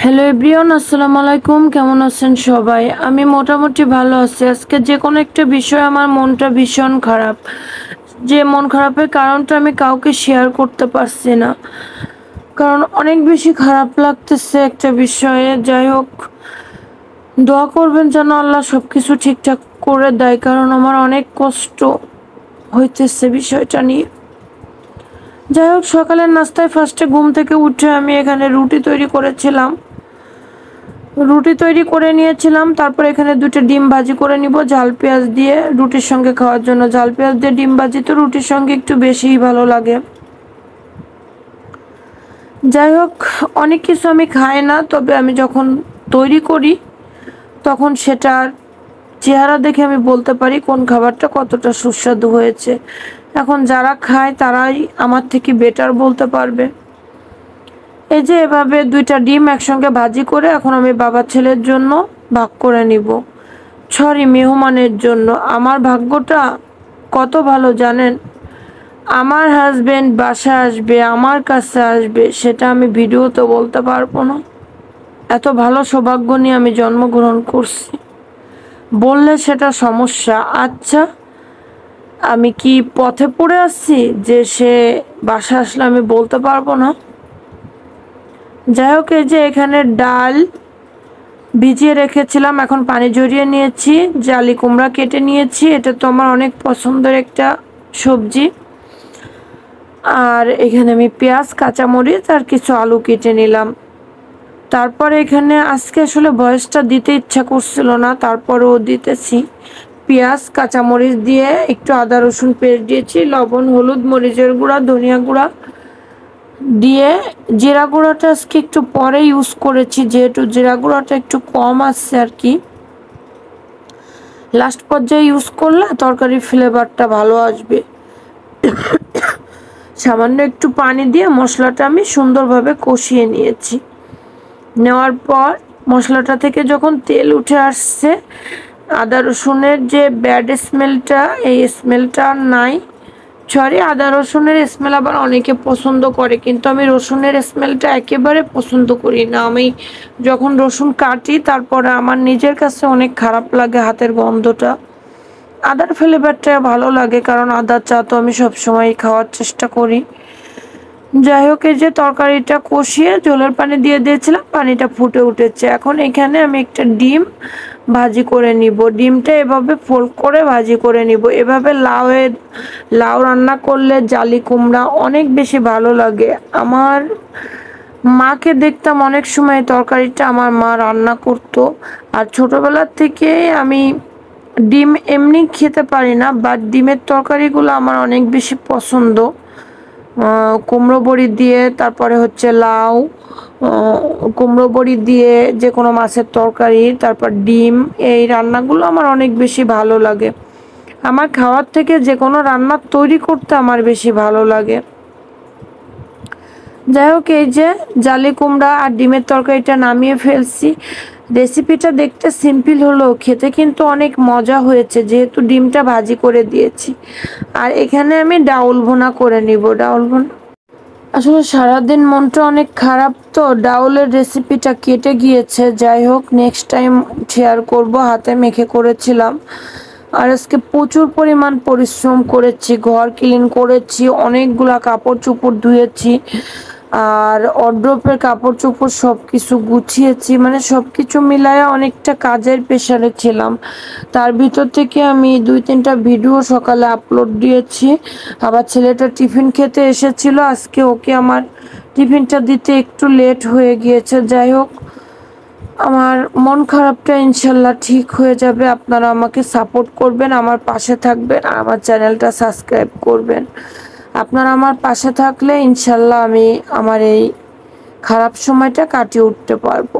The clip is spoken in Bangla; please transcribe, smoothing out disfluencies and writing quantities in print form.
হ্যালো এভরিওয়ান, আসসালামু আলাইকুম। কেমন আছেন সবাই? আমি মোটামুটি ভালো আছি। আজকে যে কোনো একটা বিষয়ে আমার মনটা ভীষণ খারাপ। যে মন খারাপের কারণটা আমি কাউকে শেয়ার করতে পারছি না, কারণ অনেক বেশি খারাপ লাগতেছে একটা বিষয়ে। যাই হোক, দোয়া করবেন যেন আল্লাহ সব কিছু ঠিকঠাক করে দেয়, কারণ আমার অনেক কষ্ট হইতেছে বিষয়টা নিয়ে। যাই হোক, সকালের নাস্তায় ফার্স্টে ঘুম থেকে উঠে আমি এখানে রুটি তৈরি করেছিলাম। রুটি তৈরি করে নিয়েছিলাম, তারপর এখানে দুটো ডিম ভাজি করে নিব ঝাল পেঁয়াজ দিয়ে রুটির সঙ্গে খাওয়ার জন্য। ঝাল পেঁয়াজ দিয়ে ডিম ভাজি তো রুটির সঙ্গে একটু বেশিই ভালো লাগে। যাই হোক, অনেক কিছু আমি খাই না, তবে আমি যখন তৈরি করি তখন সেটার চেহারা দেখে আমি বলতে পারি কোন খাবারটা কতটা সুস্বাদু হয়েছে। এখন যারা খায় তারাই আমার থেকে বেটার বলতে পারবে। এই যে এভাবে দুইটা ডিম একসঙ্গে ভাজি করে এখন আমি বাবা ছেলের জন্য ভাগ করে নিব। সরি, মেহমানের জন্য। আমার ভাগ্যটা কত ভালো জানেন? আমার হাজবেন্ড বাসায় আসবে, আমার কাছে আসবে, সেটা আমি ভিডিওতে বলতে পারবো না। এত ভালো সৌভাগ্য নিয়ে আমি জন্মগ্রহণ করছি। বললে সেটা সমস্যা। আচ্ছা, আমি কি পথে পড়ে আসছি যে সে বাসায় আসলে আমি বলতে পারবো না? যাই হোক, এই যে এখানে ডাল ভিজিয়ে রেখেছিলাম, এখন পানি ঝরিয়ে নিয়েছি। জালি কুমড়া কেটে নিয়েছি, এটা তো আমার অনেক পছন্দের একটা সবজি। আর এখানে আমি পেঁয়াজ, কাঁচামরিচ আর কিছু আলু কেটে নিলাম। তারপর এখানে আজকে আসলে ভয়েসটা দিতে ইচ্ছা করছিল না, তারপরেও দিতেছি। পেঁয়াজ কাঁচামরিচ দিয়ে একটু আদা রসুন পেস্ট দিয়েছি, লবণ, হলুদ, মরিচের গুঁড়া, ধনিয়া গুঁড়া দিয়ে জিরা গুঁড়াটা আজকে একটু পরে ইউজ করেছি, যেহেতু জিরা গুঁড়াটা একটু কম আসছে আর কি। লাস্ট পর্যায়ে ইউজ করলে তরকারির ফ্লেভারটা ভালো আসবে। সামান্য একটু পানি দিয়ে মশলাটা আমি সুন্দরভাবে কষিয়ে নিয়েছি। নেওয়ার পর মশলাটা থেকে যখন তেল উঠে আসছে, আদা রসুনের যে ব্যাড স্মেলটা, এই স্মেলটা আর নাই। সরি, আদা রসুনের স্মেল আবার অনেকে পছন্দ করে, কিন্তু আমি রসুনের স্মেলটা একেবারে পছন্দ করি না। আমি যখন রসুন কাটি তারপরে আমার নিজের কাছে অনেক খারাপ লাগে হাতের গন্ধটা। আদার ফ্লেভারটা ভালো লাগে, কারণ আদার চা তো আমি সবসময় খাওয়ার চেষ্টা করি। যাই হোক, এই যে তরকারিটা কষিয়ে ঝোলের পানি দিয়ে দিয়েছিলাম, পানিটা ফুটে উঠেছে। এখন এখানে আমি একটা ডিম ভাজি করে নিব। ডিমটা এভাবে ফোল্ড করে ভাজি করে নিব। এভাবে লাউ রান্না করলে জালি কুমড়া অনেক বেশি ভালো লাগে। আমার মাকে দেখতাম অনেক সময় তরকারিটা আমার মা রান্না করতো। আর ছোটবেলার থেকে আমি ডিম এমনি খেতে পারি না, বাট ডিমের তরকারিগুলো আমার অনেক বেশি পছন্দ। কুমড়ো বড়ি দিয়ে, তারপরে হচ্ছে লাউ, কুমড়ো বড়ি দিয়ে যে কোনো মাছের তরকারি, তারপর ডিম, এই রান্নাগুলো আমার অনেক বেশি ভালো লাগে। আমার খাওয়ার থেকে যে কোনো রান্না তৈরি করতে আমার বেশি ভালো লাগে। যাই হোক, এই যে জালি কুমড়া আর ডিমের তরকারিটা নামিয়ে ফেলছি। রেসিপিটা দেখতে সিম্পল হলেও খেতে কিন্তু অনেক মজা হয়েছে, যেহেতু ডিমটা ভাজি করে দিয়েছি। আর এখানে আমি ডাউল ভুনা করে নিব। ডাউল ভুনা আসলে সারাদিন মনটা অনেক খারাপ, তো ডাউলের রেসিপিটা কেটে গিয়েছে। যাই হোক, নেক্সট টাইম শেয়ার করব। হাতে মেখে করেছিলাম। আর আজকে প্রচুর পরিমাণ পরিশ্রম করেছি, ঘর ক্লিন করেছি, অনেকগুলা কাপড় চোপড় ধুয়েছি, আর ওয়ারড্রোবের কাপড় চোপড় সব কিছু গুছিয়েছি। মানে সব কিছু মিলায়া অনেকটা কাজের প্রেশারে ছিলাম। তার ভিতর থেকে আমি 2-3টা ভিডিও সকালে আপলোড দিয়েছি। আবার ছেলেটা টিফিন খেতে এসেছিল, আজকে ওকে আমার টিফিনটা দিতে একটু লেট হয়ে গিয়েছে। যাই হোক, আমার মন খারাপটা ইনশাল্লাহ ঠিক হয়ে যাবে। আপনারা আমাকে সাপোর্ট করবেন, আমার পাশে থাকবেন, আর আমার চ্যানেলটা সাবস্ক্রাইব করবেন। আপনারা আমার পাশে থাকলে ইনশাল্লাহ আমি আমার এই খারাপ সময়টা কাটিয়ে উঠতে পারবো।